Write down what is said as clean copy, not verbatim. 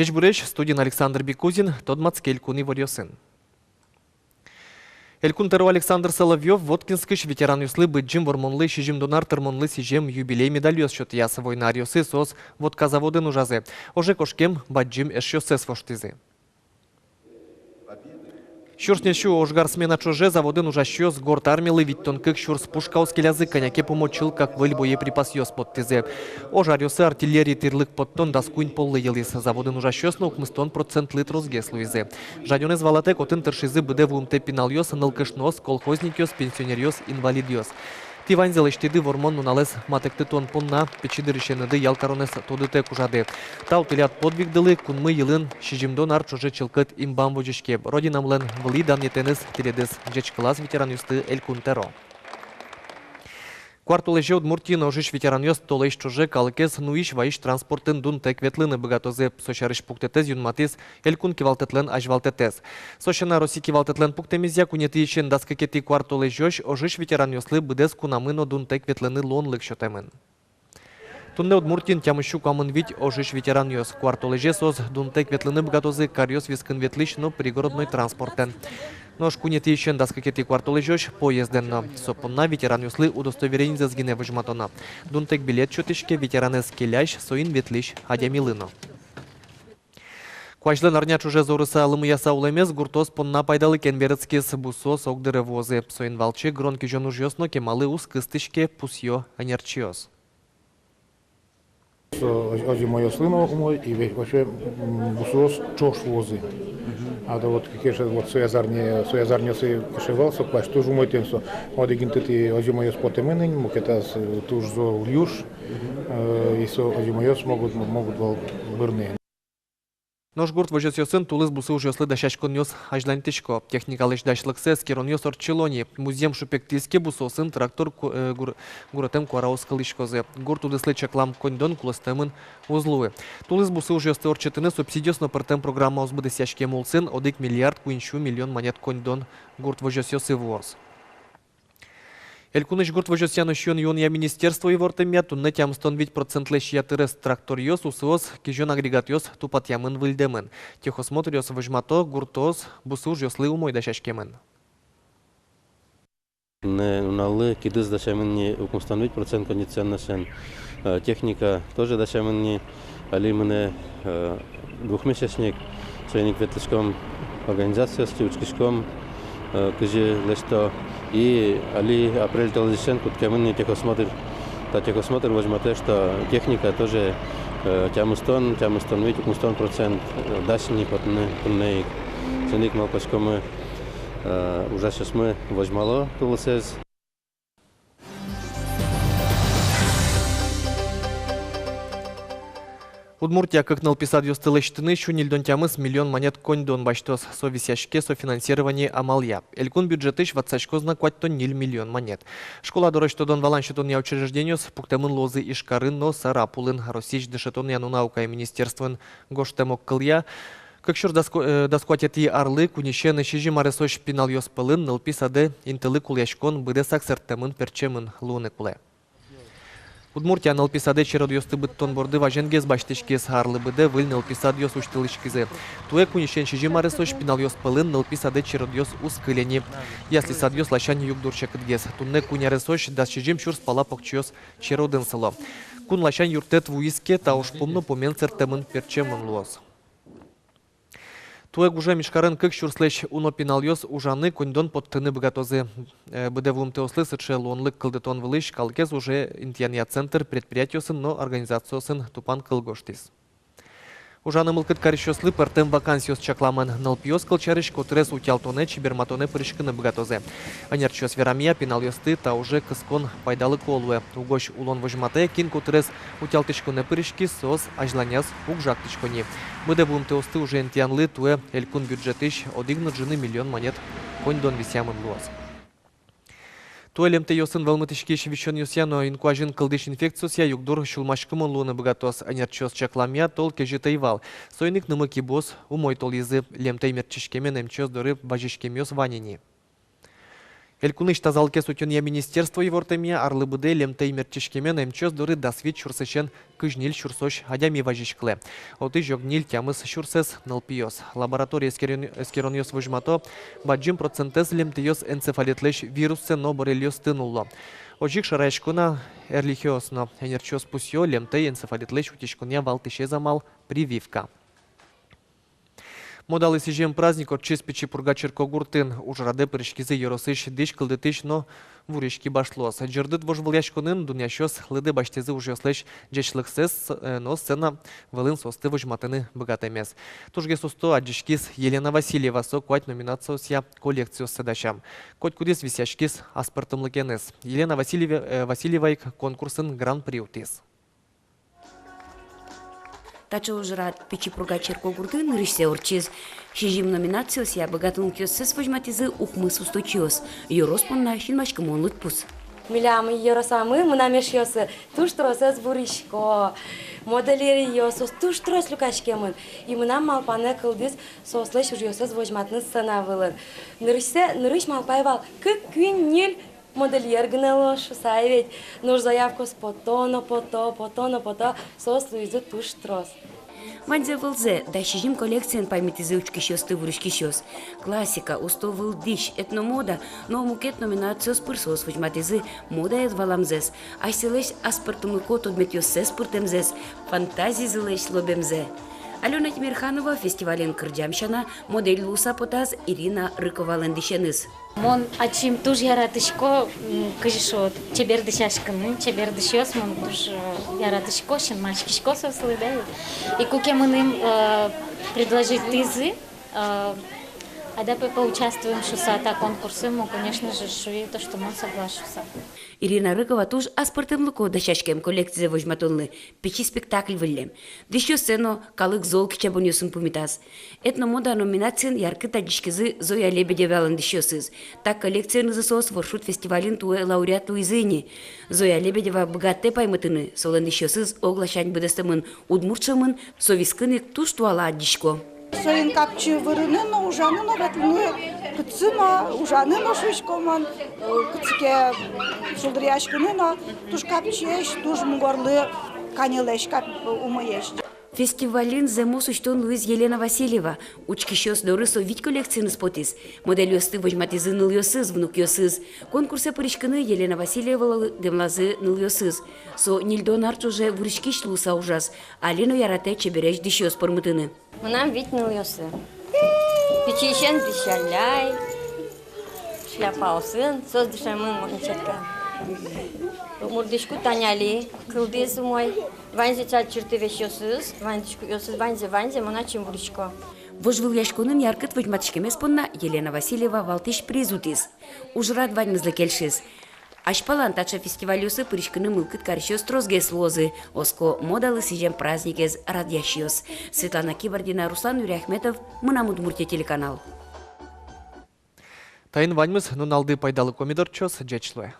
Жеч буреш студент Александр Бекузин, Тодмацкель куни ворьосын. Элькунтеру Александр Соловьев, Воткинскыш ветеран юслы быджим вормонлы шижим донар тырмонлы сижем юбилей медальёс счет ясы войнариосы сос водказаводын ужазы. Оже кошкем баджим эшёсес воштызы. Щурснешу ожгарсмена чоже заводын ужащёс горд армилы виттонкык щурс пушкаускелязы коняке помочил как выль боеприпас ёс подтызе. Ожарёсы артиллерии тырлык подтон даскуин поллы елис. Заводын ужащёс на укмыстон процентлы трозгеслуизе. Жадёны звалатек отын тыршизы быде вумте пиналёс, нылкышнос, колхозникёс, пенсионерёс, инвалидёс. Тивань залештиды вормон нуналес матекты тон понна, печиды решеныды ялкаронес тодыте кужады. Тау тылят подвигдылы, кунмы елын, шижимдон ар чуже чылкыт имбам вожишке. Родинамлен вли дан етенес тиредес жечкалас ветеран юсты Элькунтеро. Квартулеже Удмуртии ножиш ветеран ёс толейш чуже калыкес нуиш ваиш транспортын дун тек ветлыны богатозе. Сошарыш пуктетез юнматис Элькун кивалтетлен ажвалтетез. Сошана Роси кивалтетлен пуктемизя кунети ишен даскакети квартулежош ожиш ветеран ёслы быдес кунамыно дун тек ветлыны лонлык шотемын. Тунне Удмуртин тямыщу камын вить ожиш ветеран ёс. Квартулеже соз дун тек ветлыны богатозы карьёс вискын ветлыш, но пригородной транспортен. Нож кунети ишен даскакети квартулежош поезденно. Сопонна ветеран юслы удостоверение за сгине выжматона. Дунтек билет чутышке ветеранес келяш соин ветлиш адямилыно. Квачлен арня чуже зорыса алымы яса улемез гуртос понна пайдалы кенберецкес бусо согдыры возы. Соин валчы гронки жонуж ёсно кемалы уз кыстышке пусьё анерчиос. Ози моё слыно умой и вообще бусос чош возы. А да вот кеше вот соязарне се кешевался, кваш тоже умой тенсо. Оди гинтати ози моё спотеменен, мукетас туж зо льюш, и со ози моё могут вал бырны. Нож гурт вожес ёсын тулыз бусы уж ёслы дащачкон ёс ажлантишко. Техникалыш дашлыксес керон ёс орчелони. Музеем шупектиске бусосын трактор гуратем куараус калышкозе. Гурт удыслы чаклам кондон куластемын узлуы. Тулыз бусы уж ёсты орчетыны субсидиос на партем программа узбыды сяшке молсын одик миллиард куиншу миллион монет кондон гурт вожес ёсы воз. Элькуныш гурт вожесяну щен юн я министерство и вортемя, тунне тямстон ведь процентлеш ятырес трактор ёс, усос, кижон агрегат ёс, тупат ямын выльдемын. Техосмотр ёс выжмато, гуртос, бусуж ёслы умой дашашкемын. Налы кидыз дашамын не укумстанвить процент кондиционашен. Техника тоже дашамын не алимыне двухмесячник, свойник ветлышком организация с учкишком, кыжи лешто. И али апрель телевизион кут кемни техосмотр возьмете, что техника тоже тямустон ведь укмустон процент дашни потны ценик малпачко мы уже сейчас мы возьмало тулсез. Удмуртия как налписад ёстылыштыны шунильдон тямыс миллион монет кондон баштос совисяшке софинансирование амалия. Элькун бюджетыш ватсачкозна кваттон ниль миллион монет. Школа дорожтодон валаншетон я учреждениос пуктемын лозы ишкарын, но сарапулын росич дешетон яну наука и министерствен гоштемок кылья. Как шур доскуатети арлы кунищены шижи маресош пинал ёспылын налписады интылы куляшкон быде саксертемын перчемын луны куле. Удмуртия налписаде черод ёсты быттон борды важенгез баштышкес харлы быде выль налписад ёс уштылышкизе. Туэ кунишен шижи маресош пинал ёс пылын налписаде черод ёс ускылени. Ясли сад ёс лащани юг дурчакыдгез. Тунне куняресош да шижим шур спала покчиос черодын сыло. Кун лащан юртет вуиске тауш помну помен цертемын перчемын луос. Туэ гуже мишкарын кык шурслеш уно пинал ёс ужаны кондон подтыны богатозы. Быде вумте ослы сыче лонлык кылдытон вылыш калкез уже интияния центр предприятиосын, но организациосын тупан кылгоштис. Ужаны мылкыт карищослы партем вакансиос чакламын налпиос кылчарыш котрес утялтоне чиберматоне прышкыны богатозе. Анерчиос верамия пинал ёсты та уже кыскон пайдалы колуэ. Угош улон вожмате кин котрес утялтышконе прышки сос ажланяс угжактышкони. Быде вумте осты уже интиянлы туэ элькун бюджетыш одигнут жины миллион монет кондон висямын луаз. Туэлемте ёсын валмытышке шевещен юсяно инкуажин кылдыш инфекциясия югдур шулмашкымын луны богатос анерчос чакламия тол кежитайвал. Сойник нымыки бос умой тол езы лемтей мерчишкемен эмчос доры бажишкемёс ванини. Элькуныш тазалке сутюнья министерство евортемия арлыбыде лемтей мерчишкемен эмчёс дуры дасвит чурсышен кыжнил чурсош адями важишкле. Оты жогнил тямыс чурсес нылпиос. Лаборатория эскероньос выжмато баджим процентез лемтеёс энцефалитлеш вируссе но боррелиос тынулло. Ожик шарайшкуна эрлихиосно энерчёс пусьё лемтей энцефалитлеш утишкуня валтыше замал прививка. Модалы сижем праздник от чеспичи пургачерко гуртын. Ужраде пырышкизе еросыш диш кылдытыш, но вуришки башлос. Джердыт вожвыл яшконын дунящос лыды баштезе уже слышь джечлыхсес, но сцена вылын состы вожматыны богатемес. Тужге состо аджишкис Елена Васильева со куать номинацию ся коллекцию седащам. Коть кудес висяшкис аспартым лыкенес. Елена Васильевайк конкурсын гран-при утис. Тача ужрат печи пругачерко гурды нырышсе орчиз. Шижим номинациос я богатын кёсес вожматизы ухмыс устойчиос. Yorоспонна шинмашкы монлыт пус. Милямы еросамы мынамеш йосы туштросес буришко. Модели йосос туштрос лукашкемын. И мынам малпаны кылдыз сослеш уж йосес вожматны сценавылын. Нырыш малпайвал кын нил модельер гнелошу сайвет. Нур заявку с пото, сос луизы туштрос. Мадзе вылзе, да шижим коллекциян памятизы учкищос ты вурышкищос. Классика, усто вылдиш, этномода, но мукет номинациос пырсос вожматизы мода эд валамзес. Айселеш аспартымы кот одметьос сес пыртемзес, фантазии зылеш лобемзе. Алена Тимирханова фестивален кырджамшана модель луса потаз Ирина Рыкова лендишеныз. Мон ачим туж яратышко кыжишот чебердышашкыны чебердышёс мон туж яратышко шин мачкишко сослы да. И куке мыным предложить тызы а да поучаствуем шусата конкурсы, мы, конечно же, шуи то, что мы соглашуся. Ирина Рыкова туж аспартым луко дашашкем коллекция вожматонлы, печи спектакль вылем. Дыщо сцено калык золки чабонёсын пумитаз. Этномода номинациян яркы тадишкизы Зоя Лебедевалын дыщосыз. Так коллекцияны засос воршут фестивалин туэ лауреат Луизыни. Зоя Лебедева богатте паймытыны, солен дыщосыз оглашань быдастымын, удмуртшымын, совискынык туш туала аддишко. Соин капчы вырынын, ужанын оратыны кыцыма, ужанын ошвишкоман, кыцыке шулдыряшкынына, туш капчеш, туш мугорлы канелеш кап умоеш. Фестивалин земо сущтон Луиз Елена Васильева. Учкищос дорысо вить коллекцияны спотис. Модель ёсты вожматизы ныл ёсыз, внук ёсыз. Конкурсы пырышкыны Елена Васильева демлазы ныл ёсыз. Со нильдон арчуже вурышкиш луса ужас. Алину ярате чебереш дищёс пормытыны. Мынам вит ныл йосы. Печишен пищаляй, шляпаусын, создышамын мончатка. Мурдышку таняли, кылдыз мой. Ванзе чат черты вещёсыз, ванзышку ёсыз, ванзе, моначим вурышко. Вожвыл яшконын яркыт вожматышкемес понна Елена Васильева валтыш призутис. Ужрат ваньмызлы келшиз. Ашпалан тача фестиваль ёсы пырышкыны мылкыт карышёс трозгес лозы. Оско модалы сижем праздникез радящёс. Светлана Кибардина, Руслан Юрияхметов, Мынам Удмуртия телеканал. Тайын ваньмыз нуналды пайдалы комидор чос джечлуэ.